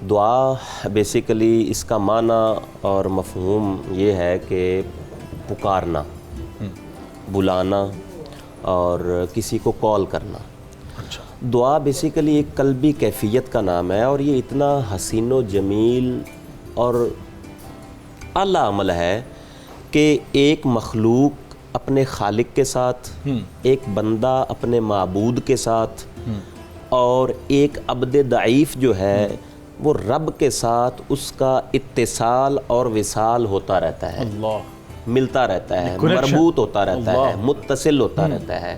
دعا بیسیکلی اس کا معنی اور مفہوم یہ ہے کہ پکارنا، بلانا اور کسی کو کال کرنا۔ اچھا، دعا بیسیکلی ایک قلبی کیفیت کا نام ہے، اور یہ اتنا حسین و جمیل اور اعلیٰ عمل ہے کہ ایک مخلوق اپنے خالق کے ساتھ، ایک بندہ اپنے معبود کے ساتھ، اور ایک عبد ضعیف جو ہے وہ رب کے ساتھ اس کا اتصال اور وصال ہوتا رہتا ہے، اللہ، ملتا رہتا ہے، connection. مربوط ہوتا رہتا ہے، متصل ہوتا رہتا ہے۔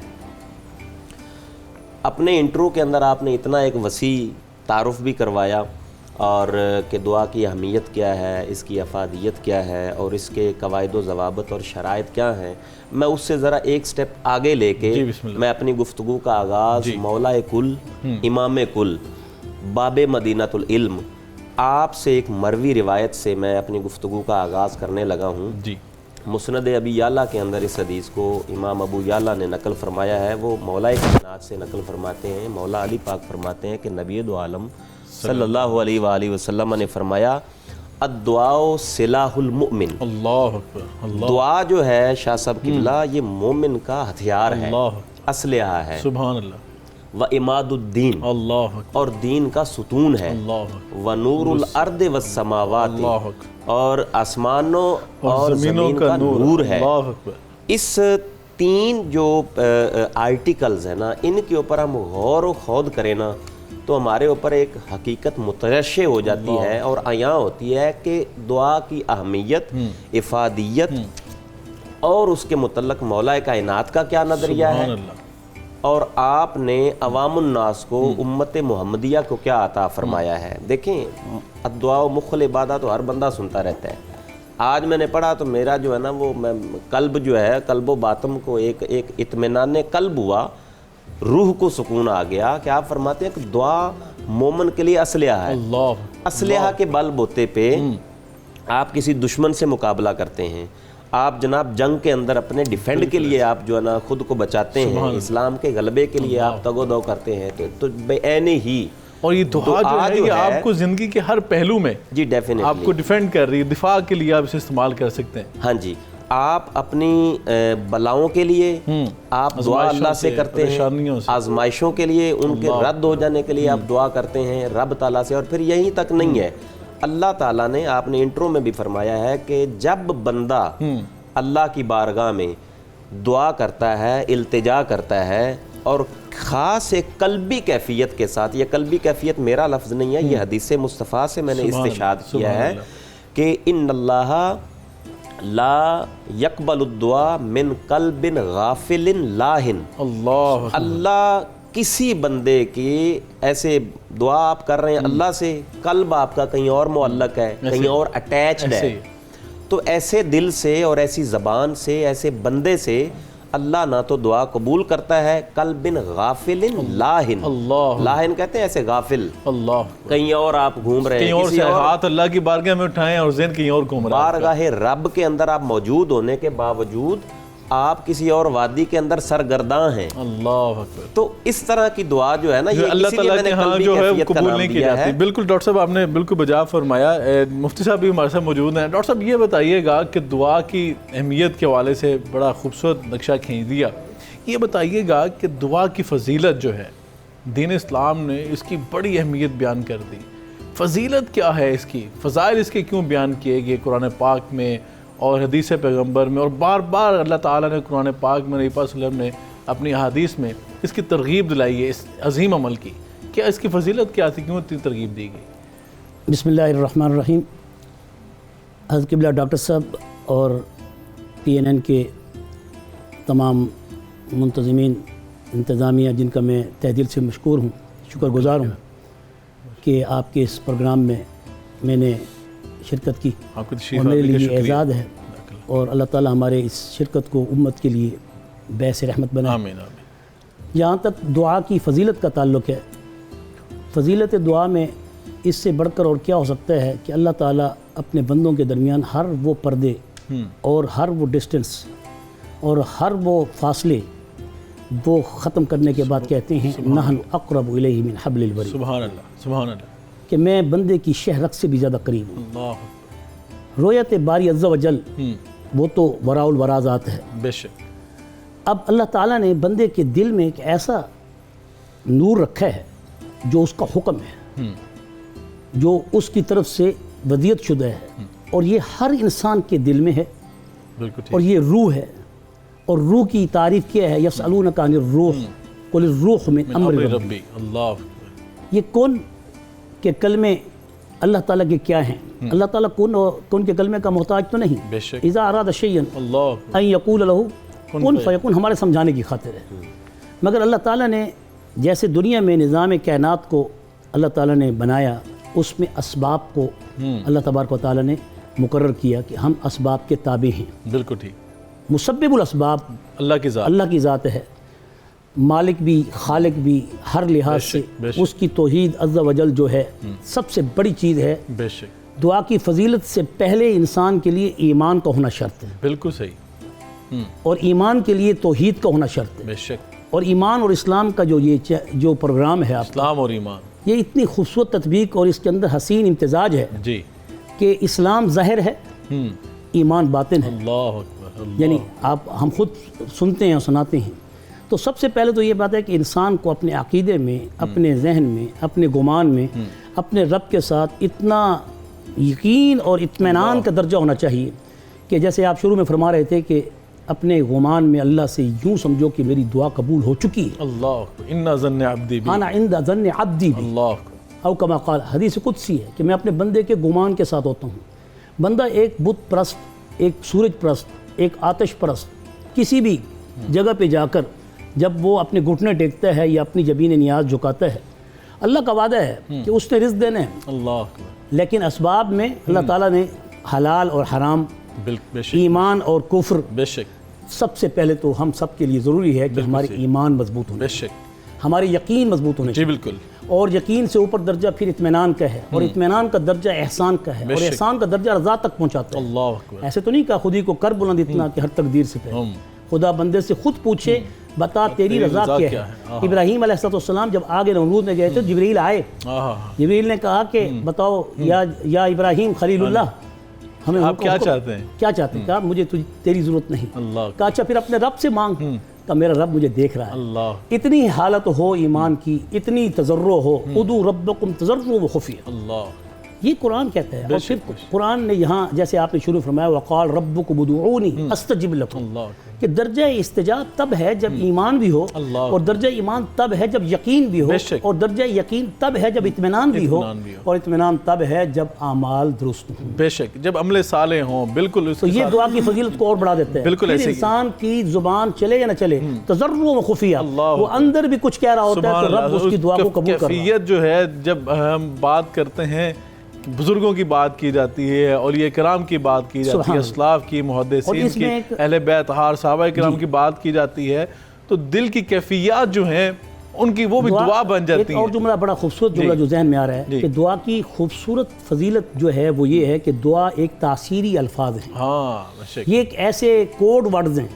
اپنے انٹرو کے اندر آپ نے اتنا ایک وسیع تعارف بھی کروایا، اور کہ دعا کی اہمیت کیا ہے، اس کی افادیت کیا ہے، اور اس کے قواعد و ضوابط اور شرائط کیا ہیں۔ میں اس سے ذرا ایک سٹیپ آگے لے کے میں اپنی گفتگو کا آغاز مولا کل، امام کل، باب مدینۃ العلم، آپ سے ایک مروی روایت سے میں اپنی گفتگو کا آغاز کرنے لگا ہوں۔ جی، مسند ابی یعلیٰ کے اندر اس حدیث کو امام ابو یعلیٰ نے نقل فرمایا ہے۔ وہ مولا کائنات سے نقل فرماتے ہیں، مولا علی پاک فرماتے ہیں کہ نبی دو عالم صلی اللہ علیہ وآلہ وسلم نے فرمایا الدعاء سلاح المؤمن، اللہ اکبر، اللہ، دعا جو ہے شاہ صاحب قبلہ یہ مومن کا ہتھیار ہے، اللہ، اسلحہ ہے، سبحان اللہ، و اماد الدین، اللہ اکبر، اور دین کا ستون ہے، اللہ اکبر، و نور الارض والسماوات، اللہ اکبر، اور آسمانوں اور زمین کا نور ہے۔ اللہ اکبر۔ اس تین جو آرٹیکلز ہیں نا، ان کے اوپر ہم غور و خوض کریں نا تو ہمارے اوپر ایک حقیقت مترشح ہو جاتی ہے اور عیاں ہوتی ہے کہ دعا کی اہمیت، افادیت اور اس کے متعلق مولا کائنات کا کیا نظریہ ہے، سبحان اللہ، اور آپ نے عوام الناس کو، امت محمدیہ کو کیا عطا فرمایا ہے۔ دیکھیں، الدعاء مخ العبادہ تو ہر بندہ سنتا رہتا ہے۔ آج میں نے پڑھا تو میرا جو ہے نا وہ قلب جو ہے، قلب و باطن کو ایک اطمینان قلب ہوا، روح کو سکون آ گیا کہ آپ فرماتے ہیں کہ دعا مومن کے لیے اسلحہ ہے۔ اللہ، اسلحہ کے بل بوتے پہ آپ کسی دشمن سے مقابلہ کرتے ہیں، آپ جناب جنگ کے اندر اپنے ڈیفینڈ کے لیے آپ جو ہے نا خود کو بچاتے ہیں، اسلام کے غلبے کے لیے آپ تگ و دو کرتے ہیں، تو بے عینی ہی اور یہ دعا جو ہے یہ آپ کو زندگی کے ہر پہلو میں جی ڈیفینیٹلی آپ کو ڈیفینڈ کر رہی ہے، دفاع کے لیے آپ اسے استعمال کر سکتے ہیں۔ ہاں جی، آپ اپنی بلاؤں کے لیے آپ دعا اللہ سے کرتے ہیں، آزمائشوں کے لیے، ان کے رد ہو جانے کے لیے آپ دعا کرتے ہیں رب تعالیٰ سے۔ اور پھر یہیں تک نہیں ہے، اللہ تعالیٰ نے، آپ نے انٹرو میں بھی فرمایا ہے کہ جب بندہ اللہ کی بارگاہ میں دعا کرتا ہے، التجا کرتا ہے، اور خاص ایک قلبی کیفیت کے ساتھ، یہ قلبی کیفیت میرا لفظ نہیں ہے، یہ حدیث مصطفیٰ سے میں نے استشہاد کیا ہے کہ ان اللہ لا یقبل الدعاء من قلب غافل لاہن، اللہ کسی بندے کی ایسے دعا آپ کر رہے ہیں اللہ سے، قلب آپ کا کہیں اور معلق ہے، کہیں اور اٹیچڈ ہے، تو ایسے دل سے اور ایسی زبان سے، ایسے بندے سے اللہ نہ تو دعا قبول کرتا ہے، قلب غافل لاہن، لاہن کہتے ہیں ایسے غافل، اللہ، کہیں اور آپ گھوم رہے ہیں، کہیں اور سے ہاتھ اللہ کی بارگاہ میں اٹھائیں اور ذہن کہیں اور گھوم رہا ہے، بارگاہ رب کے اندر آپ موجود ہونے کے باوجود آپ کسی اور وادی کے اندر سرگرداں ہیں۔ اللہ اکبر۔ تو اس طرح کی دعا جو ہے نا، یہ اللہ تعالیٰ کے ہاں جو ہے قبول نہیں کی جاتی۔ بالکل ڈاکٹر صاحب، آپ نے بالکل بجا فرمایا۔ مفتی صاحب بھی ہمارے ساتھ موجود ہیں۔ ڈاکٹر صاحب یہ بتائیے گا کہ دعا کی اہمیت کے حوالے سے بڑا خوبصورت نقشہ کھینچ دیا، یہ بتائیے گا کہ دعا کی فضیلت جو ہے، دین اسلام نے اس کی بڑی اہمیت بیان کر دی، فضیلت کیا ہے اس کی، فضائل اس کے کیوں بیان کیے گئے قرآن پاک میں اور حدیث پیغمبر میں، اور بار بار اللہ تعالیٰ نے قرآن پاک میں، نبی پاک صلی اللہ علیہ وسلم نے اپنی احادیث میں اس کی ترغیب دلائی ہے، اس عظیم عمل کی؟ کیا اس کی فضیلت کیا تھی، کیوں اتنی ترغیب دی گئی؟ بسم اللہ الرحمن الرحیم۔ حضرت قبلہ ڈاکٹر صاحب اور PNN کے تمام منتظمین، انتظامیہ، جن کا میں تہ دل سے مشکور ہوں، شکر گزار ہوں کہ آپ کے اس پروگرام میں نے شرکت کی، اور میرے لیے یہ اعزاز ہے، اور اللہ تعالیٰ ہمارے اس شرکت کو امت کے لیے باعث رحمت بنائے۔ آمین آمین۔ جہاں تک دعا کی فضیلت کا تعلق ہے، فضیلت دعا میں اس سے بڑھ کر اور کیا ہو سکتا ہے کہ اللہ تعالیٰ اپنے بندوں کے درمیان ہر وہ پردے اور ہر وہ ڈسٹنس اور ہر وہ فاصلے وہ ختم کرنے کے بعد کہتے ہیں نحن اقرب الیہ من حبل الورید۔ سبحان اللہ، سبحان اللہ۔ کہ میں بندے کی شہرت سے بھی زیادہ قریب ہوں. اللہ رویت باری عز و جل وہ تو وراء الورا ذات ہے. بے شک. اب اللہ تعالیٰ نے بندے کے دل میں ایک ایسا نور رکھا ہے جو اس کا حکم ہے, جو اس کی طرف سے ودیت شدہ ہے, اور یہ ہر انسان کے دل میں ہے, بالکل اور یہ روح ہے. اور روح کی تعریف کیا ہے؟ یسألونک عن الروح قل الروح من امر ربی. اللہ یہ کون کے کلمے اللہ تعالیٰ کے کیا ہیں؟ اللہ تعالیٰ کون کے کلمے کا محتاج تو نہیں. بے شک. اذا اراد شیئا اللہ ان یقول له کن فیکون ہمارے سمجھانے کی خاطر ہے. مگر اللہ تعالیٰ نے جیسے دنیا میں نظام کائنات کو اللہ تعالیٰ نے بنایا, اس میں اسباب کو اللہ تبارک و تعالیٰ نے مقرر کیا کہ ہم اسباب کے تابع ہیں. بالکل ٹھیک. مسبب الاسباب اللہ کی ذات, اللہ کی ذات ہے, مالک بھی خالق بھی ہر لحاظ سے. اس کی توحید عز و جل جو ہے سب سے بڑی چیز ہے. بے شک. دعا کی فضیلت سے پہلے انسان کے لیے ایمان کا ہونا شرط ہے, بالکل صحیح. اور ایمان کے لیے توحید کا ہونا شرط ہے. بے شک. اور ایمان اور اسلام کا جو پروگرام ہے آپ, اسلام اور ایمان, یہ اتنی خوبصورت تطبیق اور اس کے اندر حسین امتزاج ہے جی, کہ اسلام ظاہر ہے, ایمان باطن ہے. اللہ اکبر. یعنی ہم خود سنتے ہیں اور سناتے ہیں. تو سب سے پہلے تو یہ بات ہے کہ انسان کو اپنے عقیدے میں, اپنے ذہن میں, اپنے گمان میں اپنے رب کے ساتھ اتنا یقین اور اطمینان کا درجہ ہونا چاہیے کہ جیسے آپ شروع میں فرما رہے تھے کہ اپنے گمان میں اللہ سے یوں سمجھو کہ میری دعا قبول ہو چکی ہے. اللہ اکبر. انا ظن عبدی بی, انا عند ظن عبدی بی, اللہ اکبر. او کما قال, حدیث قدسی ہے کہ میں اپنے بندے کے گمان کے ساتھ ہوتا ہوں. بندہ ایک بت پرست, ایک سورج پرست, ایک آتش پرست کسی بھی جگہ پہ جا کر جب وہ اپنے گھٹنے ٹیکتا ہے یا اپنی جبین نیاز جھکاتا ہے, اللہ کا وعدہ ہے کہ اس نے رزق دینا ہے. اللہ اکبر. لیکن اسباب میں اللہ تعالیٰ نے حلال اور حرام, بے شک, ایمان اور کفر, بے شک, سب سے پہلے تو ہم سب کے لیے ضروری ہے کہ ہمارے ایمان مضبوط ہونے, بے شک, ہمارے یقین مضبوط ہونے. جی بالکل. اور یقین سے اوپر درجہ پھر اطمینان کا ہے, اور اطمینان کا درجہ احسان کا ہے, اور احسان کا درجہ رضا تک پہنچاتا ہے. اللہ اکبر. ایسے تو نہیں کہا خود ہی کو کر بلند اتنا کہ ہر تقدیر سے پہلے. خدا بندے سے خود پوچھے بتا تیری رضا کیا ہے. ابراہیم علیہ السلام جب آگے نمرود میں گئے تھے, جبریل آئے, جبریل نے کہا کہ بتاؤ یا ابراہیم خلیل اللہ, ہمیں آپ کیا چاہتے ہیں؟ کیا چاہتے ہیں؟ کہا مجھے تیری ضرورت نہیں. اللہ. کہا اچھا پھر اپنے رب سے مانگ. کہا میرا رب مجھے دیکھ رہا ہے. اللہ. اتنی حالت ہو ایمان کی, اتنی تضرع ہو, ادعوا ربکم تضرعا وخفیا, اللہ. یہ قرآن کہتا ہے. اور پھر قرآن نے یہاں جیسے آپ نے شروع فرمایا وقال ربکم ادعونی استجب لکم, اللہ. کہ درجہ استجاب تب ہے جب ایمان بھی ہو, اور درجہ ایمان تب ہے جب یقین بھی ہو, اور درجہ یقین تب ہے جب اطمینان بھی ہو, اور اطمینان تب ہے جب اعمال درست ہوں. بے شک, جب عمل صالح ہوں. بالکل. تو یہ دعا کی فضیلت کو اور بڑھا دیتا ہے. بالکل ایسے انسان کی زبان چلے یا نہ چلے, تضرع و خفیہ, وہ اندر بھی کچھ کہہ رہا ہوتا ہے تو رب اس کی دعا کو قبول کر رہا ہے. کیفیت جو ہے جب ہم بات کرتے ہیں, بزرگوں کی بات کی جاتی ہے, اولیاء کرام کی بات کی جاتی ہے, اسلاف کی, محدثین کی, اہل بیت اطہار صحابہ کرام کی بات کی جاتی ہے, تو دل کی کیفیات جو ہیں ان کی وہ بھی دعا بن جاتی ہیں. اور جملہ بڑا خوبصورت جملہ جو ذہن میں آ رہا ہے کہ دعا کی خوبصورت فضیلت جو ہے وہ یہ ہے کہ دعا ایک تاثیری الفاظ ہیں. ہاں, یہ ایک ایسے کوڈ ورڈز ہیں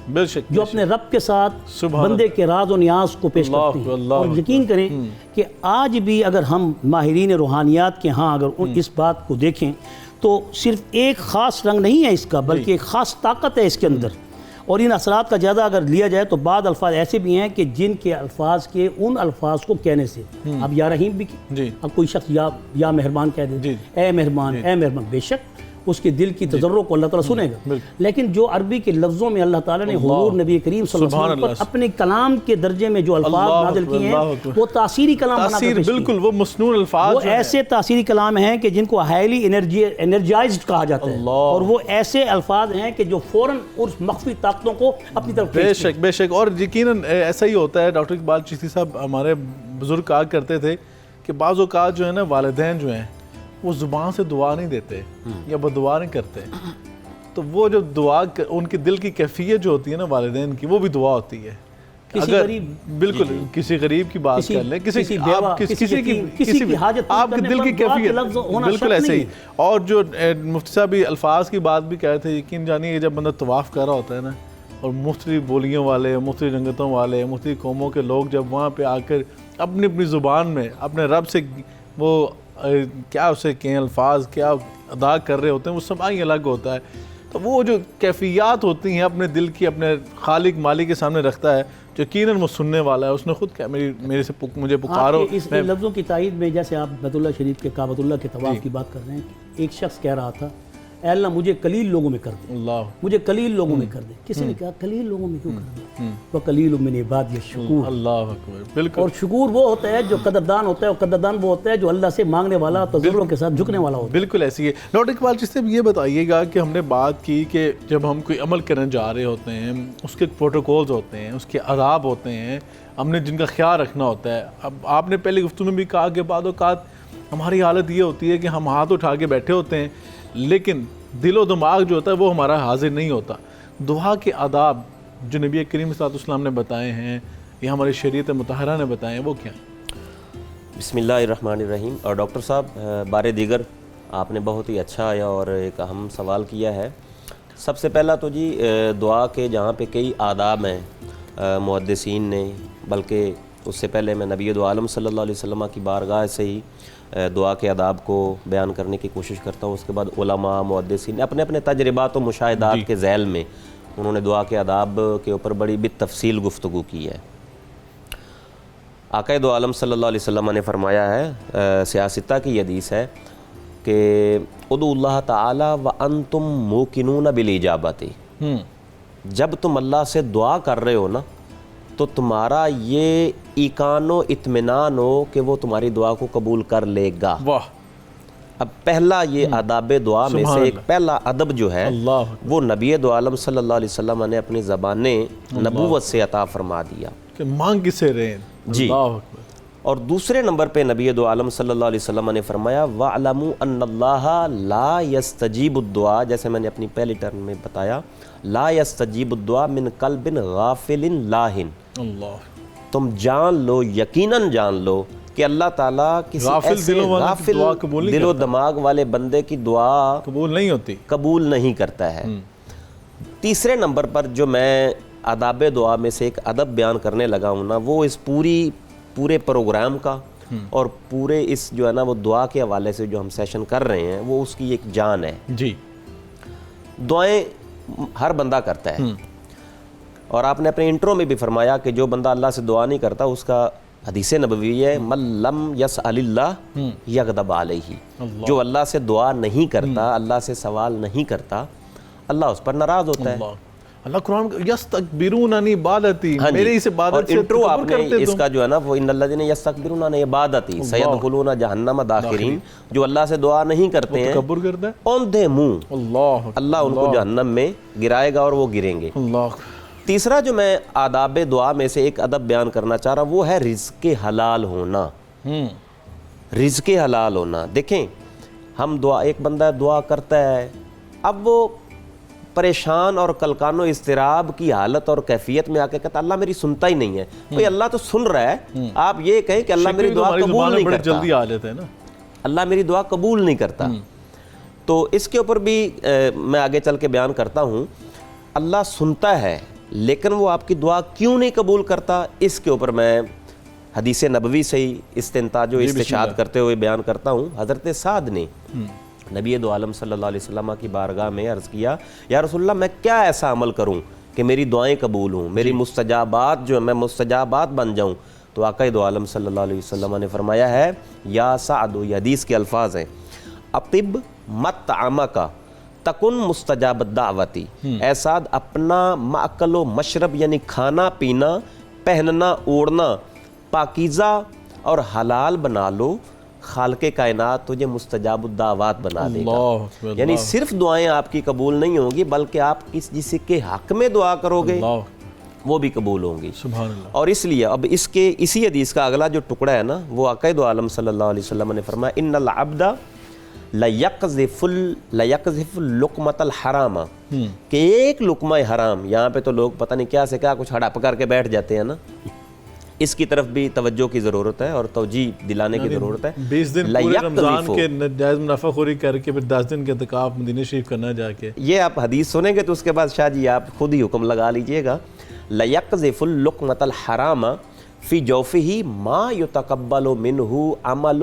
جو اپنے رب کے ساتھ بندے کے راز و نیاز کو پیش کرتے ہیں. اور یقین کریں کہ آج بھی اگر ہم ماہرین روحانیات کے ہاں اگر اس بات کو دیکھیں تو صرف ایک خاص رنگ نہیں ہے اس کا, بلکہ ایک خاص طاقت ہے اس کے اندر. اور ان اثرات کا جائزہ اگر لیا جائے تو بعض الفاظ ایسے بھی ہیں کہ جن کے الفاظ کے ان الفاظ کو کہنے سے, اب یا رحیم بھی, اب کوئی شخص یا مہربان کہہ دے, اے مہربان, اے مہربان, بے شک اس کے دل کی تضرع کو اللہ تعالیٰ سنے گا. لیکن جو عربی کے لفظوں میں اللہ تعالیٰ نے حضور نبی کریم صلی اللہ علیہ وسلم پر اپنے کلام کے درجے میں جو الفاظ نازل کیے ہیں وہ تاثیری کلام بنا کر پیش کیے. بالکل وہ مسنون الفاظ, وہ ایسے تاثیری کلام ہیں کہ جن کو ہائیلی انرجائزڈ کہا جاتا ہے, اور وہ ایسے الفاظ ہیں کہ جو فوراً اس مخفی طاقتوں کو اپنی طرف بے شک, بے شک. اور یقیناً ایسا ہی ہوتا ہے. ڈاکٹر اقبال چشتی صاحب ہمارے بزرگ کہا کرتے تھے کہ بعض اوقات جو ہے نا والدین جو ہیں وہ زبان سے دعا نہیں دیتے یا بدعا نہیں کرتے, تو وہ جو دعا ان کی دل کی کیفیت جو ہوتی ہے نا والدین کی, وہ بھی دعا ہوتی ہے. اگر بالکل کسی غریب کی بات کر لیں, کسی کی حاجت, آپ کے دل کی کیفیت بالکل ایسے ہی. اور جو مفتی صاحب بھی الفاظ کی بات بھی کہہ رہے تھے, یقین جانیے جب بندہ طواف کر رہا ہوتا ہے نا, اور مختلف بولیوں والے, مختلف رنگتوں والے, مختلف قوموں کے لوگ جب وہاں پہ آ کر اپنی اپنی زبان میں اپنے رب سے وہ کیا اسے کہیں الفاظ کیا ادا کر رہے ہوتے ہیں وہ سماع ہی الگ ہوتا ہے. تو وہ جو کیفیات ہوتی ہیں اپنے دل کی اپنے خالق مالک کے سامنے رکھتا ہے جو یقیناً وہ سننے والا ہے. اس نے خود کہا میرے سے مجھے پکارو. اس لفظوں کی تائید میں جیسے آپ بیت اللہ شریف کے کعبۃ اللہ کے طواف کی بات کر رہے ہیں, ایک شخص کہہ رہا تھا اے اللہ مجھے قلیل لوگوں میں کر دے, اللہ مجھے قلیل لوگوں میں کر دے. کسی نے کہا قلیل لوگوں میں کیوں کر دے؟ وہ قلیل من عبادی الشکور. اللہ اکبر. بالکل. اور شکور وہ ہوتا ہے جو قدردان ہوتا ہے, اور قدردان وہ ہوتا ہے جو اللہ سے مانگنے والا, تضرع کے ساتھ جھکنے والا ہوتا ہے. بالکل ایسی ہے. ڈاکٹر اقبال جس سے یہ بتائیے گا کہ ہم نے بات کی کہ جب ہم کوئی عمل کرنے جا رہے ہوتے ہیں اس کے پروٹوکولز ہوتے ہیں, اس کے آداب ہوتے ہیں, ہم نے جن کا خیال رکھنا ہوتا ہے. اب آپ نے پہلے گفتگو میں بھی کہا کہ بعض اوقات ہماری حالت یہ ہوتی ہے کہ ہم ہاتھ اٹھا کے بیٹھے ہوتے ہیں لیکن دل و دماغ جو ہوتا ہے وہ ہمارا حاضر نہیں ہوتا. دعا کے آداب جو نبی کریم صلی اللہ علیہ وسلم نے بتائے ہیں یا ہماری شریعت مطہرہ نے بتائے ہیں وہ کیا ہیں؟ بسم اللہ الرحمن الرحیم. اور ڈاکٹر صاحب بارے دیگر آپ نے بہت ہی اچھا اور ایک اہم سوال کیا ہے. سب سے پہلا تو جی دعا کے جہاں پہ کئی آداب ہیں محدثین نے, بلکہ اس سے پہلے میں نبی دو عالم صلی اللہ علیہ وسلم کی بارگاہ سے ہی دعا کے آداب کو بیان کرنے کی کوشش کرتا ہوں. اس کے بعد علماء محدثین اپنے اپنے تجربات و مشاہدات کے ذیل میں انہوں نے دعا کے آداب کے اوپر بڑی بالتفصیل گفتگو کی ہے. آقا دو عالم صلی اللہ علیہ وسلم نے فرمایا ہے, سیاستہ کی حدیث ہے کہ ادعوا اللہ تعالی وانتم موقنون بالاجابت. جب تم اللہ سے دعا کر رہے ہو نا تو تمہارا یہ ایقان و اطمینان ہو کہ وہ تمہاری دعا کو قبول کر لے گا. واہ. اب پہلا یہ آداب دعا میں سے ایک پہلا ادب جو ہے وہ نبی دو عالم صلی اللہ علیہ وسلم نے اپنی زبان نبوت سے عطا فرما دیا کہ مانگ کسے رہے جی. اور دوسرے نمبر پہ نبی دو عالم صلی اللہ علیہ وسلم نے فرمایا وَاعْلَمُوا أَنَّ اللَّهَ لَا يَسْتَجِيبُ الدُّعَاء, جیسے میں نے اپنی پہلی ٹرم میں بتایا, لا يَسْتَجِيبُ الدُّعَاء مِنْ قَلْبٍ غَافِلٍ لاہن. اللہ تم جان لو, یقیناً جان لو کہ اللہ تعالیٰ کسی ایسے غافل دل و دماغ والے بندے کی دعا قبول نہیں کرتا ہے. تیسرے نمبر پر جو میں آداب دعا میں سے ایک ادب بیان کرنے لگا ہوں نا, وہ اس پورے پروگرام کا اور پورے اس جو ہے نا وہ دعا کے حوالے سے جو ہم سیشن کر رہے ہیں وہ اس کی ایک جان ہے جی. دعائیں ہر بندہ کرتا ہے, اور آپ نے اپنے انٹرو میں بھی فرمایا کہ جو بندہ اللہ سے دعا نہیں کرتا اس کا حدیث نبوی ہے من لم یسأل اللہ یغضب علیہ. جو اللہ سے دعا نہیں کرتا, اللہ سے سوال نہیں کرتا, اللہ اس پر ناراض ہوتا ہے. اللہ قرآن یستکبرون عن عبادتی, میری اس عبادت سے انٹرو آپ نے اس کا جو ہے نا وہ ان الذین یستکبرون عن عبادتی سیدخلون جہنم داخرین, جو اللہ سے دعا نہیں کرتے ہیں تکبر کرتا ہے, اوندھے منہ اللہ ان کو جہنم میں گرائے گا اور وہ گریں گے. تیسرا جو میں آداب دعا میں سے ایک ادب بیان کرنا چاہ رہا ہوں وہ ہے رزق حلال ہونا. رزق حلال ہونا. دیکھیں ہم دعا, ایک بندہ دعا کرتا ہے, اب وہ پریشان اور کلکان و اضطراب کی حالت اور کیفیت میں آ کے کہتا اللہ میری سنتا ہی نہیں ہے. بھئی اللہ تو سن رہا ہے, آپ یہ کہیں کہ اللہ میری دعا قبول نہیں کرتا. جلدی آ جاتے ہیں نا, اللہ میری دعا قبول نہیں کرتا. تو اس کے اوپر بھی میں آگے چل کے بیان کرتا ہوں. اللہ سنتا ہے لیکن وہ آپ کی دعا کیوں نہیں قبول کرتا, اس کے اوپر میں حدیث نبوی سے ہی استنتاج و استشہاد کرتے ہوئے بیان کرتا ہوں. حضرت سعد نے نبی دو عالم صلی اللہ علیہ وسلم کی بارگاہ میں عرض کیا یا رسول اللہ میں کیا ایسا عمل کروں کہ میری دعائیں قبول ہوں, میری مستجابات جو میں مستجابات بن جاؤں. تو آقا دو عالم صلی اللہ علیہ وسلم نے فرمایا ہے یا سعد, یہ حدیث کے الفاظ ہیں, اطب مطعمک تکن مستجاب الدعوتی. اے سعد اپنا مأکل و مشرب یعنی کھانا پینا پہننا اوڑھنا پاکیزہ اور حلال بنا لو, خالق کائنات تجھے مستجاب الدعوات بنا دے گا. یعنی صرف دعائیں آپ کی قبول نہیں ہوں گی بلکہ آپ جس کے حق میں دعا کرو گے وہ بھی قبول ہوں گی. اور اس لیے اب اسی حدیث کا اگلا جو ٹکڑا ہے نا وہ آقا دو عالم صلی اللہ علیہ وسلم نے فرمایا ان العبد لیقذف اللقمۃ الحرام, کہ ایک لقمہ حرام, یہاں پہ تو لوگ پتہ نہیں کیا سے کیا کچھ ہڑپ کر کے بیٹھ جاتے ہیں نا, اس کی طرف بھی توجہ کی ضرورت ہے اور توجیہ دلانے کی ضرورت ہے. 20 دن پورے رمضان کے ناجائز منافع خوری کر کے پھر 10 دن کے اعتکاف مدینہ شریف کرنا جا کے, یہ آپ حدیث سنیں گے تو اس کے بعد شاہ جی آپ خود ہی حکم لگا لیجئے گا. لیقذف اللقمۃ الحرام فی جوفہ ما یتقبل منہ عمل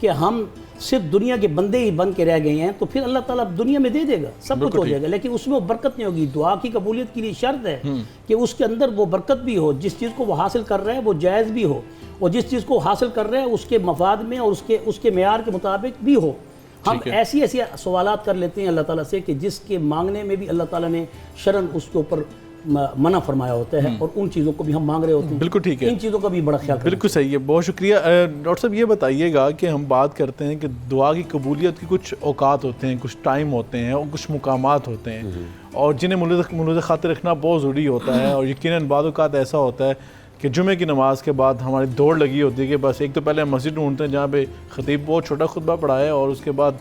کہ ہم صرف دنیا کے بندے ہی بن کے رہ گئے ہیں تو پھر اللہ تعالیٰ دنیا میں دے دے گا، سب کچھ ہو جائے گا، لیکن اس میں وہ برکت نہیں ہوگی۔ دعا کی قبولیت کے لیے شرط ہے کہ اس کے اندر وہ برکت بھی ہو، جس چیز کو وہ حاصل کر رہا ہے وہ جائز بھی ہو، اور جس چیز کو حاصل کر رہا ہے اس کے مفاد میں اور اس کے معیار کے مطابق بھی ہو۔ ہم ایسی سوالات کر لیتے ہیں اللہ تعالیٰ سے کہ جس کے مانگنے میں بھی اللہ تعالیٰ نے شرعاً اس کے اوپر منع فرمایا ہوتا ہے، اور ان چیزوں کو بھی ہم مانگ رہے ہوتے ہیں۔ بالکل ٹھیک ہے، ان چیزوں کا بھی بڑا خیال کریں۔ بالکل صحیح ہے، بہت شکریہ۔ ڈاکٹر صاحب یہ بتائیے گا کہ ہم بات کرتے ہیں کہ دعا کی قبولیت کی کچھ اوقات ہوتے ہیں، کچھ ٹائم ہوتے ہیں اور کچھ مقامات ہوتے ہیں، اور جنہیں ملحوظ خاطر رکھنا بہت ضروری ہوتا ہے، اور یقیناً بعض اوقات ایسا ہوتا ہے کہ جمعے کی نماز کے بعد ہماری دوڑ لگی ہوتی ہے کہ بس ایک تو پہلے ہم مسجد ڈھونڈتے ہیں جہاں پہ خطیب بہت چھوٹا خطبہ پڑھائے، اور اس کے بعد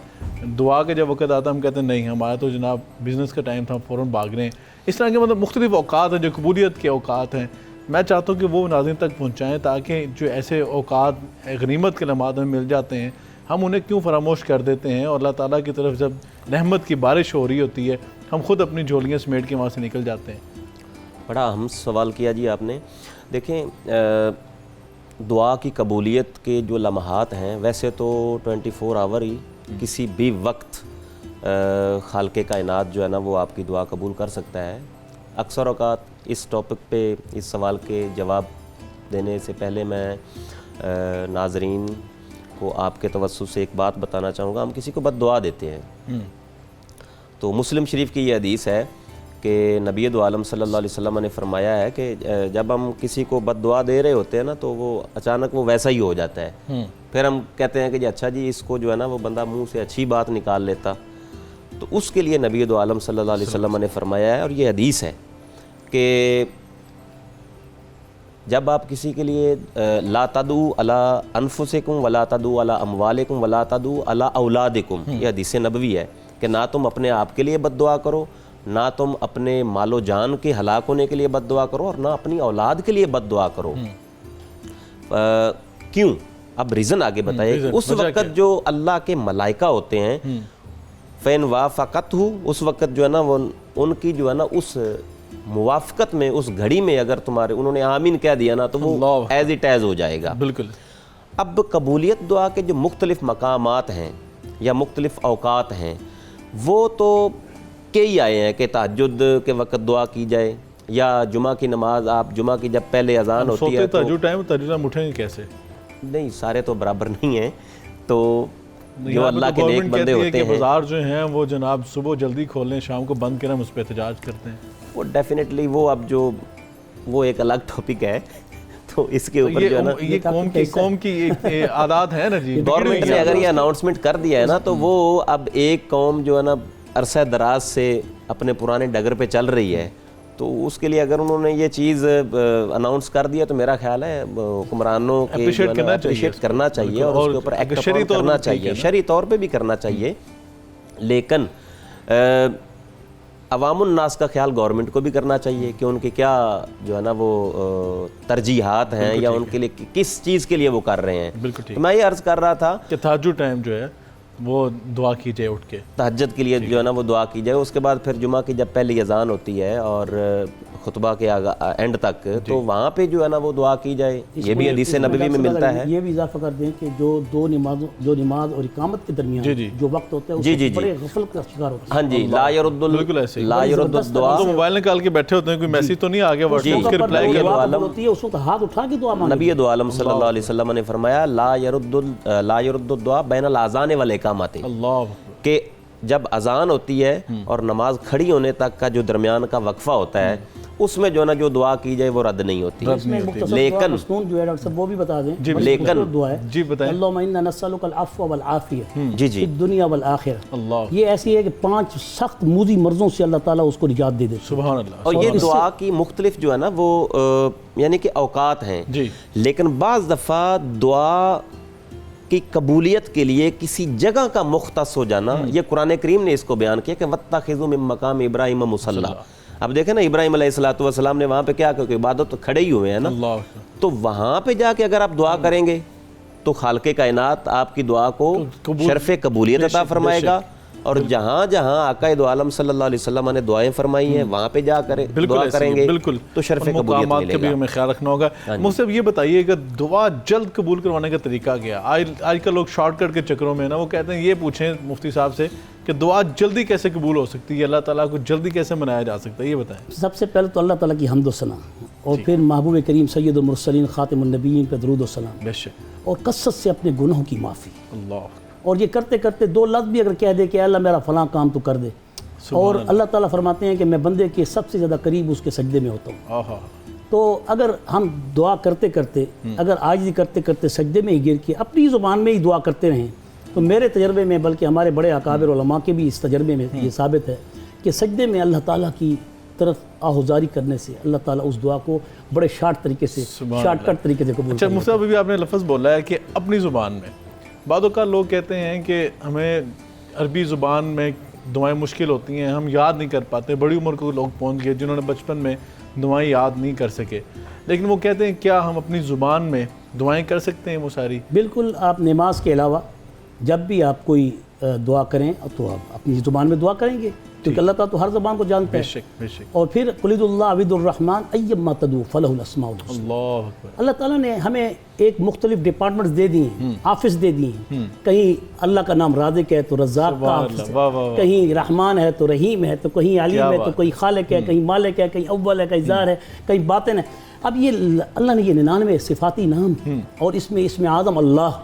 دعا کا جب وقت آتا ہے ہم کہتے ہیں نہیں ہمارا تو جناب بزنس کا ٹائم تھا، ہم فوراً بھاگ رہے ہیں۔ اس طرح کے مختلف اوقات ہیں جو قبولیت کے اوقات ہیں، میں چاہتا ہوں کہ وہ ناظرین تک پہنچائیں تاکہ جو ایسے اوقات غنیمت کے لمحات میں مل جاتے ہیں ہم انہیں کیوں فراموش کر دیتے ہیں، اور اللہ تعالیٰ کی طرف جب رحمت کی بارش ہو رہی ہوتی ہے ہم خود اپنی جھولیاں سمیٹ کے وہاں سے نکل جاتے ہیں۔ بڑا اہم سوال کیا جی آپ نے۔ دیکھیں دعا کی قبولیت کے جو لمحات ہیں ویسے تو 24 آور ہی کسی بھی وقت خالق کائنات جو ہے نا وہ آپ کی دعا قبول کر سکتا ہے۔ اکثر اوقات اس ٹاپک پہ اس سوال کے جواب دینے سے پہلے میں ناظرین کو آپ کے توسط سے ایک بات بتانا چاہوں گا۔ ہم کسی کو بد دعا دیتے ہیں تو مسلم شریف کی یہ حدیث ہے کہ نبی دو عالم صلی اللہ علیہ وسلم نے فرمایا ہے کہ جب ہم کسی کو بد دعا دے رہے ہوتے ہیں نا تو وہ اچانک وہ ویسا ہی ہو جاتا ہے، پھر ہم کہتے ہیں کہ جی اچھا جی اس کو جو ہے نا وہ بندہ منہ سے اچھی بات نکال لیتا، تو اس کے لیے نبی دو عالم صلی اللہ علیہ وسلم نے فرمایا ہے، اور یہ حدیث ہے کہ جب آپ کسی کے لیے لا تدعوا علی انفسکم ولا تدعوا علی اموالکم ولا تدعوا علی اولادکم، یہ حدیث نبوی ہے کہ نہ تم اپنے آپ کے لیے بد دعا کرو، نہ تم اپنے مال و جان کے ہلاک ہونے کے لیے بد دعا کرو، اور نہ اپنی اولاد کے لیے بد دعا کرو۔ کیوں؟ اب ریزن آگے بتائے۔ اس وقت جو اللہ کے ملائکہ ہوتے ہیں فین وافقتہ، اس وقت جو ہے نا وہ ان کی جو ہے نا اس موافقت میں، اس گھڑی میں اگر تمہارے انہوں نے آمین کہہ دیا نا تو وہ ایز اٹ ایز ہو جائے گا۔ بالکل۔ اب قبولیت دعا کے جو مختلف مقامات ہیں یا مختلف اوقات ہیں وہ تو کئی آئے ہیں کہ تہجد کے وقت دعا کی جائے، یا جمعہ کی نماز، آپ جمعہ کی جب پہلے اذان ہوتی ہے تہجد ٹائم تہجد ہم اٹھیں گے کیسے؟ نہیں، سارے تو برابر نہیں ہیں، تو جو اللہ کے نیک بندے ہوتے ہیں بازار جو ہیں وہ جناب صبح جلدی کھولیں، شام کو بند کریں، ہم اس پہ احتجاج کرتے ہیں، وہ ڈیفینیٹلی وہ اب جو وہ ایک الگ ٹاپک ہے، تو اس کے اوپر جو ہے نا یہ قوم کی عادات ہے نا جی۔ گورنمنٹ نے اگر یہ اناؤنسمنٹ کر دیا ہے نا تو وہ اب ایک قوم جو ہے نا عرصہ دراز سے اپنے پرانے ڈگر پہ چل رہی ہے، تو اس کے لیے اگر انہوں نے یہ چیز اناؤنس کر دیا تو میرا خیال ہے حکمرانوں کے اپریشیٹ کرنا چاہیے اور اس کے اوپر ایکٹ کرنا چاہیے، شرعی طور پہ بھی کرنا چاہیے، لیکن عوام الناس کا خیال گورنمنٹ کو بھی کرنا چاہیے کہ ان کے کیا جو ہے نا وہ ترجیحات ہیں یا ان کے لیے کس چیز کے لیے وہ کر رہے ہیں۔ تو میں یہ عرض کر رہا تھا کہ تہجد ٹائم جو ہے وہ دعا کی جائے اٹھ کے، تہجد کے لیے جو ہے نا وہ دعا کی جائے، اس کے بعد پھر جمعہ کی جب پہلی اذان ہوتی ہے اور خطبہ کے اینڈ تک تو وہاں پہ جو ہے نا وہ دعا کی جائے، یہ بھی حدیث نبوی میں ملتا ہے۔ یہ بھی اضافہ کر دیں کہ جو نماز اور اقامت کے درمیان جو وقت ہوتا ہے اس بڑے غفلت کا شکار ہوتا ہے۔ ہاں جی، لا یرد الدعا، تو موبائل نکال کے بیٹھے ہوتے ہیں، کوئی میسج تو نہیں آ گیا واٹس ایپ کے رپلائی کے ہوتی ہے، اس وقت ہاتھ اٹھا کے دعا مانگیں۔ نبی دو عالم صلی اللہ علیہ وسلم نے فرمایا لا یرد الدعا بین الاذان والاقامت، کہ جب اذان ہوتی ہے اور نماز کھڑی ہونے تک کا جو درمیان کا وقفہ ہوتا ہے اس میں جو نا جو دعا کی جائے وہ رد نہیں ہوتی، لیکن جو ہے ڈاکٹر صاحب وہ بھی بتا دیں، لیکن دعا ہے جی بتائیں، اللہم انا نسألک العفو والعافیہ جی فی الدنیا والآخرہ، یہ ایسی ہے کہ 5 سخت موذی مرضوں سے اللہ تعالیٰ اس کو نجات دے دے۔ سبحان اللہ۔ اور یہ دعا کی مختلف جو ہے نا وہ یعنی کہ اوقات ہیں، لیکن بعض دفعہ دعا کی قبولیت کے لیے کسی جگہ کا مختص ہو جانا، یہ قرآن کریم نے اس کو بیان کیا کہ وَاتَّخِذُوا مِن مَّقَامِ إِبْرَاهِيمَ مُصَلًّى۔ اب دیکھیں نا ابراہیم علیہ السلام نے وہاں پہ کیا کہ عبادت تو کھڑے ہی ہوئے ہیں نا، تو وہاں پہ جا کے اگر آپ دعا کریں گے تو خالق کائنات آپ کی دعا کو شرف قبولیت عطا فرمائے گا، اور جہاں جہاں آقا دو عالم صلی اللہ علیہ وسلم نے دعائیں فرمائی ہیں وہاں پہ جا کر دعا کریں گے تو شرف قبولیت ملے کا بھی ہمیں خیال رکھنا ہوگا. مجھ یہ بتائیے کہ دعا جلد قبول کروانے کا طریقہ کیا؟ آج کل لوگ شارٹ کٹ کے چکروں میں نا وہ کہتے ہیں یہ پوچھیں مفتی صاحب سے کہ دعا جلدی کیسے قبول ہو سکتی ہے, اللہ تعالیٰ کو جلدی کیسے منایا جا سکتا ہے, یہ بتائیں. سب سے پہلے تو اللہ تعالیٰ کی حمد و ثنا اور پھر محبوب کریم سید المرسلین خاتم النبیین پہ درود و سلام, بے شک, اور کثرت سے اپنے گناہوں کی معافی. اللہ. اور یہ کرتے کرتے 2 لفظ بھی اگر کہہ دے کہ اللہ میرا فلاں کام تو کر دے, اور اللہ تعالیٰ فرماتے ہیں کہ میں بندے کے سب سے زیادہ قریب اس کے سجدے میں ہوتا ہوں. تو اگر ہم دعا کرتے کرتے اگر عاجزی کرتے کرتے سجدے میں ہی گر کے اپنی زبان میں ہی دعا کرتے رہیں تو میرے تجربے میں, بلکہ ہمارے بڑے اکابر علماء کے بھی اس تجربے میں یہ ثابت ہے کہ سجدے میں اللہ تعالیٰ کی طرف آہوزاری کرنے سے اللہ تعالیٰ اس دعا کو بڑے شارٹ طریقے سے شارٹ کٹ طریقے سے قبول. اچھا مفتی صاحب, ابھی آپ نے لفظ بولا ہے کہ اپنی زبان میں, بعض اوقات لوگ کہتے ہیں کہ ہمیں عربی زبان میں دعائیں مشکل ہوتی ہیں, ہم یاد نہیں کر پاتے. بڑی عمر کو لوگ پہنچ گئے جنہوں نے بچپن میں دعائیں یاد نہیں کر سکے, لیکن وہ کہتے ہیں کیا ہم اپنی زبان میں دعائیں کر سکتے ہیں وہ ساری؟ بالکل. آپ نماز کے علاوہ جب بھی آپ کوئی دعا کریں تو آپ اپنی زبان میں دعا کریں گے, کیونکہ اللہ تعالیٰ تو ہر زبان کو جانتا ہے. بے شک, بے شک. اور پھر قل ادعوا اللہ عبد الرحمن ایما تدعوا فلہ الاسماء الحسنی. اللہ اکبر. اللہ تعالیٰ نے ہمیں ایک مختلف ڈپارٹمنٹس دے دی ہیں, آفس دے دی ہیں. کہیں اللہ کا نام رازق ہے تو رزاق کا آفس ہے, کہیں رحمان ہے تو رحیم ہے, تو کہیں علیم ہے تو کہیں خالق ہے, کہیں مالک ہے, کہیں اول ہے, کہیں ظاہر ہے, کہیں باطن ہے. اب یہ اللہ نے یہ 99 صفاتی نام اور اس میں اعظم اللہ,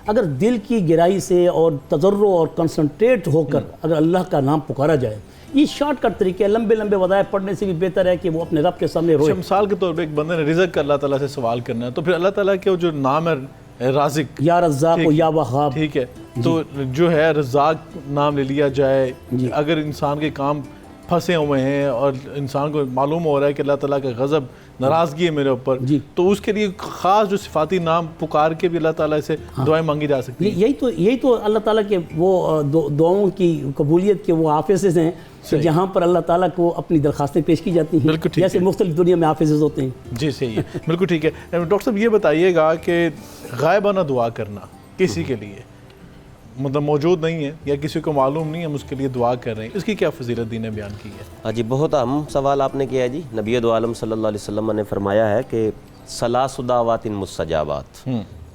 اگر دل کی گہرائی سے اور تضرع اور کنسنٹریٹ ہو کر اگر اللہ کا نام پکارا جائے, یہ شارٹ کٹ طریقے, لمبے لمبے وظائف پڑھنے سے بھی بہتر ہے کہ وہ اپنے رب کے سامنے روئے. مثال کے طور پہ ایک بندے نے رزق کا اللہ تعالیٰ سے سوال کرنا ہے, تو پھر اللہ تعالیٰ کے جو نام ہے رازق, یا رزاق و یا وہاب, ٹھیک ہے, تو جو ہے رزاق نام لے لیا جائے. اگر انسان کے کام پھنسے ہوئے ہیں اور انسان کو معلوم ہو رہا ہے کہ اللہ تعالیٰ کا غضب, ناراضگی ہے میرے اوپر, تو اس کے لیے خاص جو صفاتی نام پکار کے بھی اللہ تعالیٰ سے دعائیں مانگی جا سکتی ہیں. یہی تو اللہ تعالیٰ کے وہ دعاؤں کی قبولیت کے وہ حافظ ہیں جہاں پر اللہ تعالیٰ کو اپنی درخواستیں پیش کی جاتی ہیں, جیسے مختلف دنیا میں حافظ ہوتے ہیں. جی صحیح ہے, بالکل ٹھیک ہے. ڈاکٹر صاحب یہ بتائیے گا کہ غائبانہ دعا کرنا کسی کے لیے مطلب موجود نہیں ہے یا کسی کو معلوم نہیں ہے, ہم اس کے لیے دعا کر رہے ہیں, اس کی کیا فضیلت دین نے بیان کی ہے؟ جی بہت اہم سوال آپ نے کیا ہے. جی نبی دو عالم صلی اللہ علیہ وسلم نے فرمایا ہے کہ ثلاث دعوات مستجابات,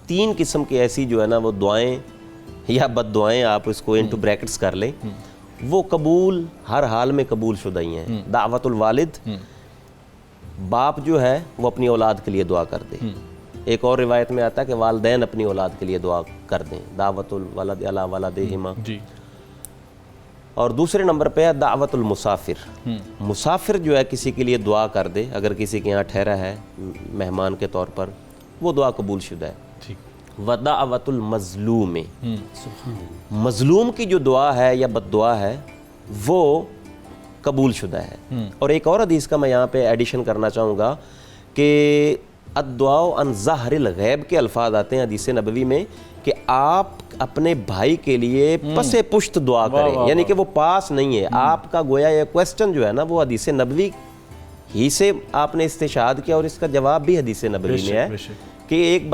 3 قسم کی ایسی جو ہے نا وہ دعائیں یا بد دعائیں, آپ اس کو انٹو بریکٹس کر لیں, وہ قبول ہر حال میں قبول شدہ ہی ہیں. دعوت الوالد, باپ جو ہے وہ اپنی اولاد کے لیے دعا کر دے. ایک اور روایت میں آتا ہے کہ والدین اپنی اولاد کے لیے دعا کر دیں, دعوت الولد علی ولدہما. اور دوسرے نمبر پہ ہے دعوت المسافر, مسافر جو ہے کسی کے لیے دعا کر دے, اگر کسی کے یہاں ٹھہرا ہے مہمان کے طور پر, وہ دعا قبول شدہ ہے. ودعوت المظلوم, مظلوم کی جو دعا ہے یا بد دعا ہے وہ قبول شدہ ہے. اور ایک اور حدیث کا میں یہاں پہ ایڈیشن کرنا چاہوں گا کہ الدعاء عن ظاہر الغیب کے الفاظ آتے ہیں حدیث نبوی میں کہ آپ اپنے بھائی کے لیے پس پشت دعا کریں, یعنی کہ وہ پاس نہیں ہے. آپ کا گویا یہ کویسچن جو ہے نا وہ حدیث نبوی ہی سے آپ نے استشہاد کیا, اور اس کا جواب بھی حدیث نبوی میں ہے کہ ایک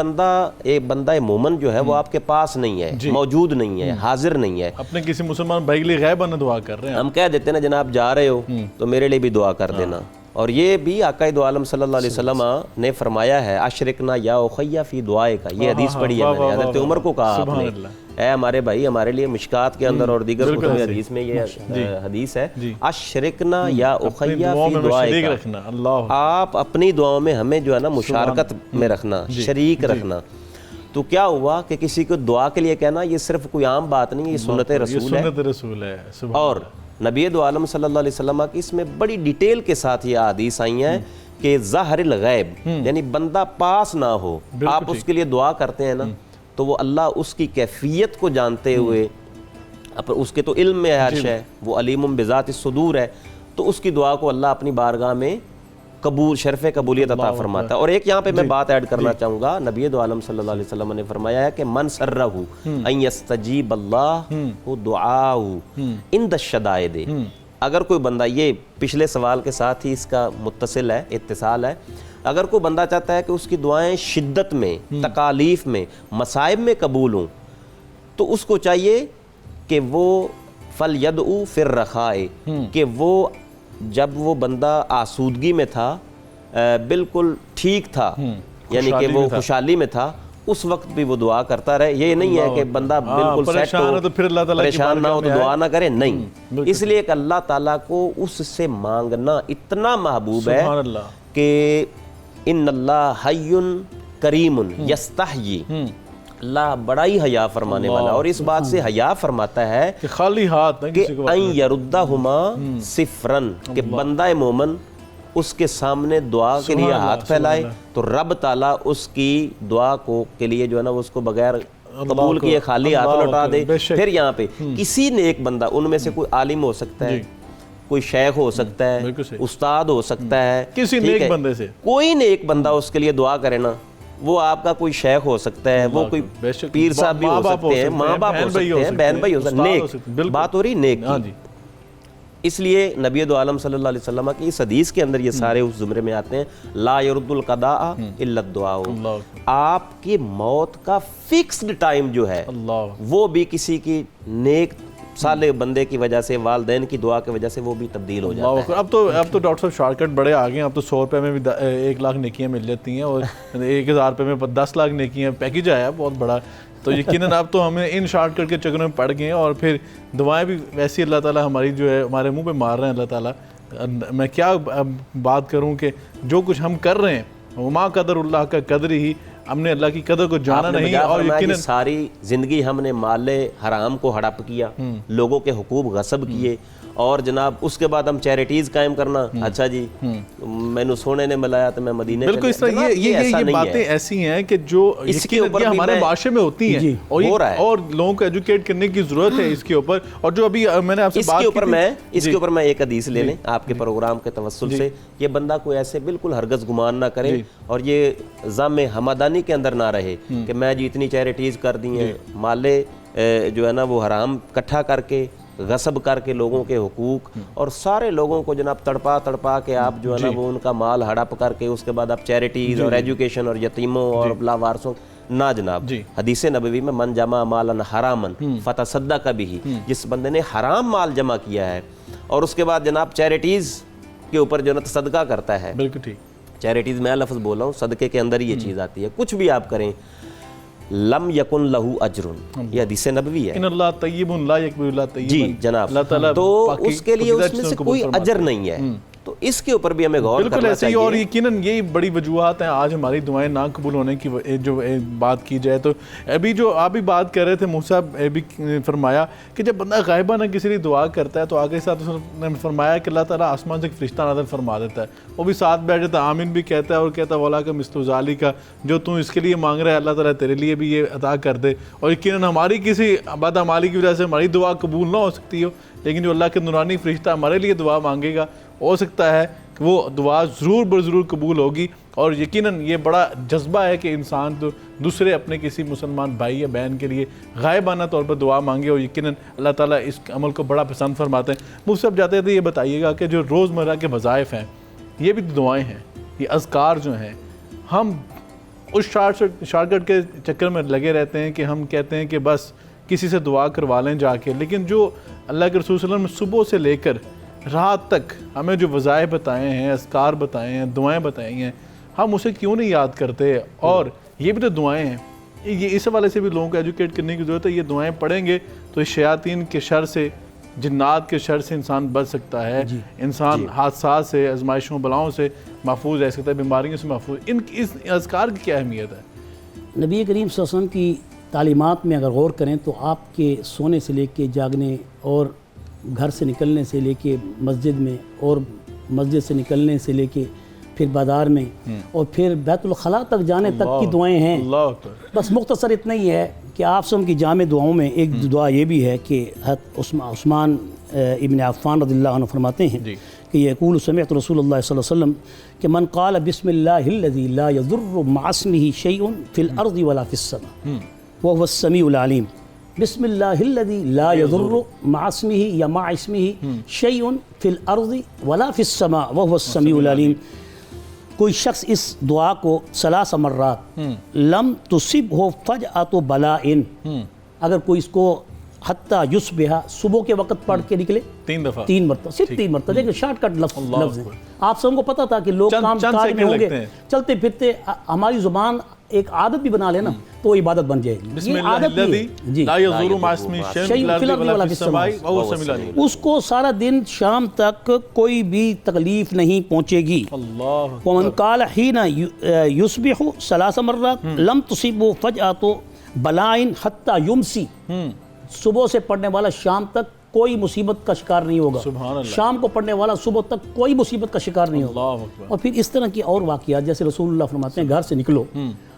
بندہ مومن جو ہے وہ آپ کے پاس نہیں ہے, موجود نہیں ہے, حاضر نہیں ہے. اپنے کسی مسلمان بھائی کے لیے غائبانہ دعا کر رہے ہیں, ہم کہہ دیتے ہیں نا جناب جا رہے ہو تو میرے لیے بھی دعا کر دینا. اور یہ بھی آقا دو عالم صلی اللہ علیہ وسلم نے فرمایا ہے اشرکنا یا اخی فی دعائے کا. یہ حدیث پڑھی ہے میں نے, حضرت عمر کو کہا آپ نے, اے ہمارے بھائی ہمارے لیے مشکات کے اندر اور دیگر کتب حدیث میں یہ حدیث ہے, اشرکنا یا اخی فی دعائے کا, آپ اپنی دعاؤں میں ہمیں جو ہے نا مشارکت میں رکھنا, شریک رکھنا. تو کیا ہوا کہ کسی کو دعا کے لیے کہنا یہ صرف کوئی عام بات نہیں, یہ سنت رسول ہے. اور نبی دو عالم صلی اللہ علیہ وسلم کی اس میں بڑی ڈیٹیل کے ساتھ یہ حدیث آئی ہیں کہ ظاہر الغیب یعنی بندہ پاس نہ ہو, آپ اس کے لیے دعا کرتے ہیں نا تو وہ اللہ اس کی کیفیت کو جانتے ہوئے, اس کے تو علم میں عرش ہے, وہ علیم بذات الصدور ہے, تو اس کی دعا کو اللہ اپنی بارگاہ میں قبول, شرف قبولیت عطا فرماتا ہے. اور ایک یہاں پہ میں بات ایڈ کرنا چاہوں گا, نبی دو عالم صلی اللہ علیہ وسلم نے فرمایا ہے کہ من سرہ ان یستجیب اللہ دعاہ عند الشدائد. اگر کوئی بندہ, یہ پچھلے سوال کے ساتھ ہی اس کا متصل ہے, اتصال ہے, اگر کوئی بندہ چاہتا ہے کہ اس کی دعائیں شدت میں, تکالیف میں, مصائب میں قبول ہوں, تو اس کو چاہیے کہ وہ فَلْيَدْعُ فِي الرَّخَاءِ کہ وہ جب وہ بندہ آسودگی میں تھا، بالکل ٹھیک تھا، یعنی کہ وہ خوشحالی میں تھا، اس وقت بھی وہ دعا کرتا رہے. یہ نہیں ہے کہ بندہ بالکل سیٹ ہو، پریشان نہ ہو تو دعا نہ کرے، نہیں. اس لیے کہ اللہ تعالیٰ کو اس سے مانگنا اتنا محبوب ہے کہ ان اللہ حی کریم یستحیی، اللہ بڑا ہی حیا فرمانے والا، اور اس بات سے حیا فرماتا ہے کہ خالی ہاتھ کہ ان یردہما صفرن، کہ بندہ مومن اس کے سامنے دعا کے لیے ہاتھ پھیلائے تو رب تعالیٰ اس کی دعا کے لیے جو ہے نا اس کو بغیر قبول کیے خالی ہاتھ لوٹا دے. پھر یہاں پہ کسی نیک بندہ، ان میں سے کوئی عالم ہو سکتا ہے، کوئی شیخ ہو سکتا ہے، استاد ہو سکتا ہے، کسی نیک بندے سے کوئی نیک بندہ اس کے لیے دعا کرے نا، وہ آپ کا کوئی شیخ ہو سکتا ہے، وہ کوئی پیر صاحب بھی ہو سکتے ہیں، ماں باپ ہو سکتے ہیں، بہن بھائی ہو سکتے ہیں، نیک بات ہو رہی نیک کی. اس لیے نبی دو عالم صلی اللہ علیہ وسلم کی اس حدیث کے اندر یہ سارے اس زمرے میں آتے ہیں، لا یرد القضاء الا الدعاء. آپ کی موت کا فکسڈ ٹائم جو ہے وہ بھی کسی کی نیک صالح بندے کی وجہ سے، والدین کی دعا کی وجہ سے وہ بھی تبدیل ہو جاتا ہے. اب تو ڈاکٹر صاحب شارٹ کٹ بڑے آ گئے ہیں. اب تو 100 روپے میں بھی 1 لاکھ نیکیاں مل جاتی ہیں، اور 1000 روپے میں 10 لاکھ نیکیاں. پیکیج آیا بہت بڑا. تو یقیناً اب تو ہمیں ان شارٹ کٹ کے چکر میں پڑ گئے ہیں، اور پھر دعائیں بھی ویسی اللہ تعالیٰ ہماری جو ہے ہمارے منہ پہ مار رہے ہیں. اللہ تعالیٰ میں کیا بات کروں کہ جو کچھ ہم کر رہے ہیں، وما قدر اللہ کا قدر ہی، ہم نے اللہ کی قدر کو جانا نہیں. اور یقیناً ساری زندگی ہم نے مال حرام کو ہڑپ کیا، لوگوں کے حقوق غصب کیے، اور جناب اس کے بعد ہم چیریٹیز قائم کرنا. اچھا جی میں نے سونے نے ملایا تو میں مدینے. بالکل اس طرح یہ باتیں ایسی ہیں کہ جو اس کے اوپر ہمارے معاشرے میں ہوتی ہیں، اور لوگوں کو ایجوکیٹ کرنے کی ضرورت ہے اس کے اوپر. اور جو ابھی میں نے آپ سے بات کی اس کے اوپر میں ایک حدیث لے لیں آپ کے پروگرام کے توسل سے، یہ بندہ کوئی ایسے بالکل ہرگز گمان نہ کرے، اور یہ ذم حمدانی کے اندر نہ رہے کہ میں جی اتنی چیریٹیز کر دی ہیں، مالے جو ہے نا وہ حرام کٹھا کر کے غصب کر کے لوگوں کے حقوق، اور سارے لوگوں کو جناب تڑپا کے آپ جو ہے نا وہ ان کا مال ہڑپ کر کے اس کے بعد آپ چیریٹیز اور ایجوکیشن اور یتیموں اور لاوارثوں نہ. جناب حدیث نبوی میں من جمع مالا حراما فتصدق به، جس بندے نے حرام مال جمع کیا ہے اور اس کے بعد جناب چیریٹیز کے اوپر جو ہے نا صدقہ کرتا ہے. بالکل ٹھیک. چیریٹیز میں لفظ بول رہا ہوں، صدقے کے اندر ہی یہ چیز آتی ہے. کچھ بھی آپ کریں، لم یکن لہو اجر، یہ حدیث نبوی ہے. ان اللہ طیب لا یقبل الا طیبا. جی جناب، تو اس کے لیے اس میں سے کوئی اجر نہیں ہے. تو اس کے اوپر بھی ہمیں غور کرنا چاہیے. اور یقیناً یہی بڑی وجوہات ہیں آج ہماری دعائیں نہ قبول ہونے کی. جو بات کی جائے تو ابھی جو آپ بھی بات کر رہے تھے موسیٰ صاحب بھی فرمایا کہ جب بندہ غائبانہ کسی لیے دعا کرتا ہے تو آگے ساتھ نے فرمایا کہ اللہ تعالیٰ آسمان سے ایک فرشتہ نازل فرما دیتا ہے، وہ بھی ساتھ بیٹھ جاتا ہے، آمین بھی کہتا ہے، اور کہتا ہے والا کا مثل ذالک کا، جو تم اس کے لیے مانگ رہا ہے اللہ تعالیٰ تیرے لیے بھی یہ عطا کر دے. اور یقیناً ہماری کسی بدعمالی کی وجہ سے ہماری دعا قبول نہ ہو سکتی ہو، لیکن جو اللہ کے نورانی فرشتہ ہمارے لیے دعا مانگے گا ہو سکتا ہے کہ وہ دعا ضرور قبول ہوگی. اور یقیناً یہ بڑا جذبہ ہے کہ انسان تو دوسرے اپنے کسی مسلمان بھائی یا بہن کے لیے غائبانہ طور پر دعا مانگے، اور یقیناً اللہ تعالیٰ اس عمل کو بڑا پسند فرماتے ہیں. مجھ سے اب جاتے تھے یہ بتائیے گا کہ جو روزمرہ کے وظائف ہیں یہ بھی دعائیں ہیں، یہ اذکار جو ہیں، ہم اس شارٹ کٹ کے چکر میں لگے رہتے ہیں کہ ہم کہتے ہیں کہ بس کسی سے دعا کروا لیں جا کے، لیکن جو اللہ کے رسول صلی اللہ علیہ وسلم صبح سے لے کر رات تک ہمیں جو وظائف بتائے ہیں، اذکار بتائے ہیں، دعائیں بتائی ہیں، ہم اسے کیوں نہیں یاد کرتے؟ اور یہ بھی تو دعائیں ہیں. یہ اس حوالے سے بھی لوگوں کو ایجوکیٹ کرنے کی ضرورت ہے. یہ دعائیں پڑھیں گے تو شیاطین کے شر سے، جنات کے شر سے انسان بچ سکتا ہے، انسان حادثات سے، آزمائشوں بلاؤں سے محفوظ رہ سکتا ہے، بیماریوں سے محفوظ. اس اذکار کی کیا اہمیت ہے؟ نبی کریم صلی اللہ علیہ وسلم کی تعلیمات میں اگر غور کریں تو آپ کے سونے سے لے کے جاگنے، اور گھر سے نکلنے سے لے کے مسجد میں، اور مسجد سے نکلنے سے لے کے پھر بازار میں، اور پھر بیت الخلاء تک جانے تک کی دعائیں ہیں. بس مختصر اتنا ہی ہے کہ آپ سے ان کی جامع دعاؤں میں ایک دعا یہ بھی ہے کہ حضرت عثمان ابن عفان رضی اللہ عنہ فرماتے ہیں کہ یقول سمعت رسول اللہ صلی اللہ علیہ وسلم کہ من قال بسم اللہ الذی لا یضر مع اسمہ شیء فی الارض ولا فی السماء وهو السمیع العلیم. بسم اللہ الذی لا یضر مع اسمہ یا مع اسمہ شیء فی الارض ولا فی السماء وهو السمیع العلیم. کوئی شخص اس دعا کو 3 مرات لم تصبہ فجأۃ بلاء، اگر کوئی اس کو حتی یصبح، صبح کے وقت پڑھ کے نکلے 3 دفعہ، 3 مرتبہ، صرف 3 مرتبہ، دیکھیں شارٹ کٹ لفظ ہیں. آپ سب کو پتہ تھا کہ لوگ کام کاج میں ہوں گے، چلتے پھرتے ہماری زبان ایک عادت بھی بنا لینا تو وہ عبادت بن جائے گی. یہ عادت بھی لا یضر مع اسمہ شیء فی الارض ولا فی السماء وهو السمیع العلیم. اس کو سارا دن شام تک کوئی بھی تکلیف نہیں پہنچے گی. اللہ ومن قال حین یصبح 3 مرات لم تصبه فجأة بلاء حتى یمسی، صبح سے پڑھنے والا شام تک کوئی مصیبت کا شکار نہیں ہوگا. سبحان اللہ. شام کو پڑھنے والا صبح تک کوئی مصیبت کا شکار نہیں ہوگا. اللہ اکبر. اور پھر اس طرح کی اور واقعات جیسے رسول اللہ فرماتے ہیں گھر سے نکلو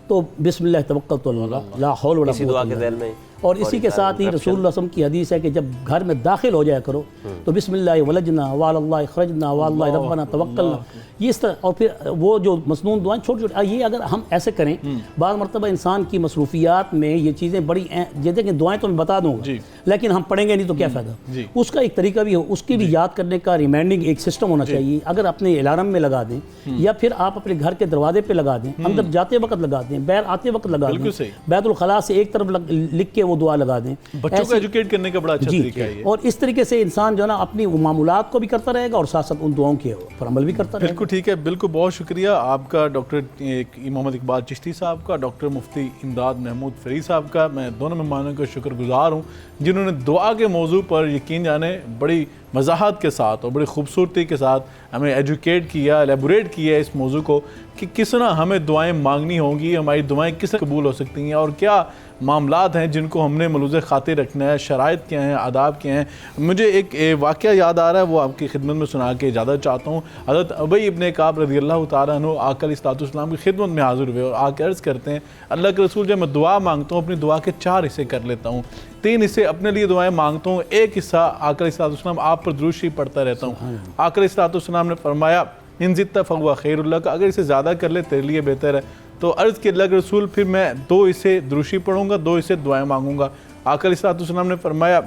تو بسم اللہ توکلت علی اللہ لا حول ولا اسی قوت دعا الا کے باللہ. ذیل میں اور اسی کے ساتھ ہی رسول اللہ صلی اللہ علیہ وسلم کی حدیث ہے کہ جب گھر میں داخل ہو جایا کرو تو بسم اللہ ولجنا وعلی اللہ خرجنا وعلی اللہ ربنا توکلنا، یہ اس طرح. اور پھر وہ جو مسنون دعائیں چھوٹی چھوٹی، یہ اگر ہم ایسے کریں، بعض مرتبہ انسان کی مصروفیات میں یہ چیزیں بڑی جیسے کہ دعائیں تو میں بتا دوں گا لیکن ہم پڑھیں گے نہیں تو کیا فائدہ. اس کا ایک طریقہ بھی ہو، اس کی بھی یاد کرنے کا ریمائنڈنگ ایک سسٹم ہونا چاہیے. اگر اپنے الارم میں لگا دیں یا پھر آپ اپنے گھر کے دروازے پہ لگا دیں، اندر جاتے وقت لگا دیں، باہر آتے وقت لگا دیں، بیت الخلاء سے ایک طرف لکھ کے وہ دعا لگا دیں. بچوں کو ایجوکیٹ کرنے کا بڑا اچھا طریقہ ہے یہ. اور اس طریقے سے انسان جو ہے نا اپنی معمولات کو بھی کرتا رہے گا اور ساتھ ساتھ ان دعاؤں کے پر عمل بھی کرتا رہے گا. بالکل ٹھیک ہے. بالکل بہت شکریہ آپ کا ڈاکٹر محمد اقبال چشتی صاحب کا، ڈاکٹر مفتی امداد محمود فریح صاحب کا. میں دونوں مہمانوں کا شکر گزار ہوں جنہوں نے دعا کے موضوع پر یقین جانے بڑی وضاحت کے ساتھ اور بڑی خوبصورتی کے ساتھ ہمیں ایجوکیٹ کیا، ایلیبوریٹ کیا اس موضوع کو کہ کس طرح ہمیں دعائیں مانگنی ہوں گی، ہماری دعائیں کس طرح قبول ہو سکتی ہیں اور کیا معاملات ہیں جن کو ہم نے ملوث خاطر رکھنا ہے، شرائط کیا ہیں، آداب کیا ہیں. مجھے ایک واقعہ یاد آ رہا ہے، وہ آپ کی خدمت میں سنا کے اجازت چاہتا ہوں. حضرت ابی ابن کعب رضی اللہ تعالیٰ عنہ آقا علیہ الصلوۃ والسلام کی خدمت میں حاضر ہوئے اور آ کے عرض کرتے ہیں اللہ کے رسول جب میں دعا مانگتا ہوں اپنی دعا کے 4 حصے کر لیتا ہوں. 3 حصے اپنے لیے دعائیں مانگتا ہوں، 1 حصہ آقا علیہ الصلوۃ والسلام آپ پر درود شریف پڑھتا رہتا ہوں. آقا علیہ الصلوۃ والسلام نے فرمایا ان زدت فہو خیر لک، اگر اسے زیادہ کر لے تیرے لیے بہتر ہے. تو عرض کہ اللہ کے رسول پھر میں 2 حصے درود شریف پڑھوں گا، 2 حصے دعائیں مانگوں گا. آقا علیہ الصلوۃ والسلام نے فرمایا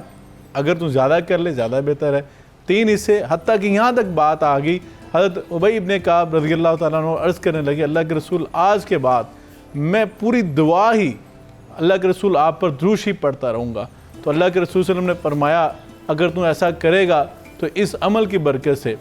اگر تم زیادہ کر لے زیادہ بہتر ہے. 3 حصے، حتیٰ کہ یہاں تک بات آ گئی حضرت ابی ابن کعب رضی اللہ تعالیٰ عنہ عرض کرنے لگے اللہ کے رسول آج کے بعد میں پوری دعا ہی اللہ کے رسول آپ پر درود شریف پڑھتا رہوں گا. تو اللہ کے رسول صلی اللہ علیہ وسلم نے فرمایا اگر تم ایسا کرے گا تو اس عمل کی برکت سے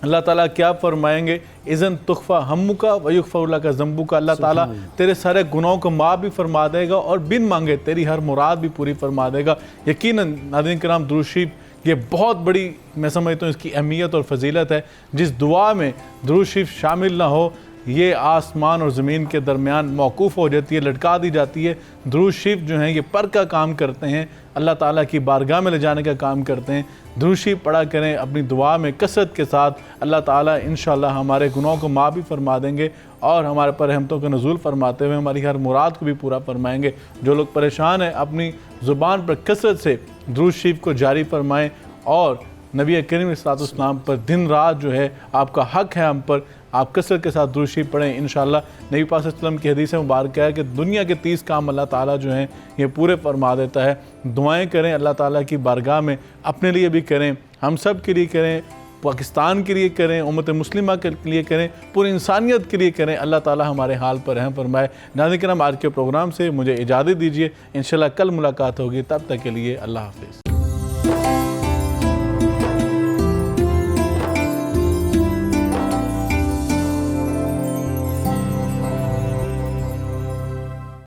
اللہ تعالیٰ کیا فرمائیں گے اذن تخفی ہمک ویغفر لک ذنبک، اللہ تعالیٰ تیرے سارے گناہوں کو معاف بھی فرما دے گا اور بن مانگے تیری ہر مراد بھی پوری فرما دے گا. یقیناً ناظرین کرام درود شریف یہ بہت بڑی میں سمجھتا ہوں اس کی اہمیت اور فضیلت ہے. جس دعا میں درود شریف شامل نہ ہو یہ آسمان اور زمین کے درمیان موقوف ہو جاتی ہے، لٹکا دی جاتی ہے. درود شریف جو ہیں یہ پر کا کام کرتے ہیں، اللہ تعالیٰ کی بارگاہ میں لے جانے کا کام کرتے ہیں. درود شریف پڑھا کریں اپنی دعا میں کثرت کے ساتھ، اللہ تعالیٰ انشاءاللہ ہمارے گناہوں کو معاف بھی فرما دیں گے اور ہمارے پر رحمتوں کا نزول فرماتے ہوئے ہماری ہر مراد کو بھی پورا فرمائیں گے. جو لوگ پریشان ہیں اپنی زبان پر کثرت سے درود شریف کو جاری فرمائیں اور نبی کریم علیہ الصلوۃ والسلام پر دن رات جو ہے آپ کا حق ہے ہم پر، آپ کثرت کے ساتھ درود شریف پڑھیں. انشاءاللہ نبی پاک صلی اللہ علیہ وسلم کی حدیث مبارکہ ہے کہ دنیا کے 30 کام اللہ تعالیٰ جو ہیں یہ پورے فرما دیتا ہے. دعائیں کریں اللہ تعالیٰ کی بارگاہ میں، اپنے لیے بھی کریں، ہم سب کے لیے کریں، پاکستان کے لیے کریں، امت مسلمہ کے لیے کریں، پوری انسانیت کے لیے کریں. اللہ تعالیٰ ہمارے حال پر رحم فرمائے. ناظرین کرام آج کے پروگرام سے مجھے اجازت دیجیے، انشاءاللہ کل ملاقات ہوگی، تب تک کے لیے اللہ حافظ.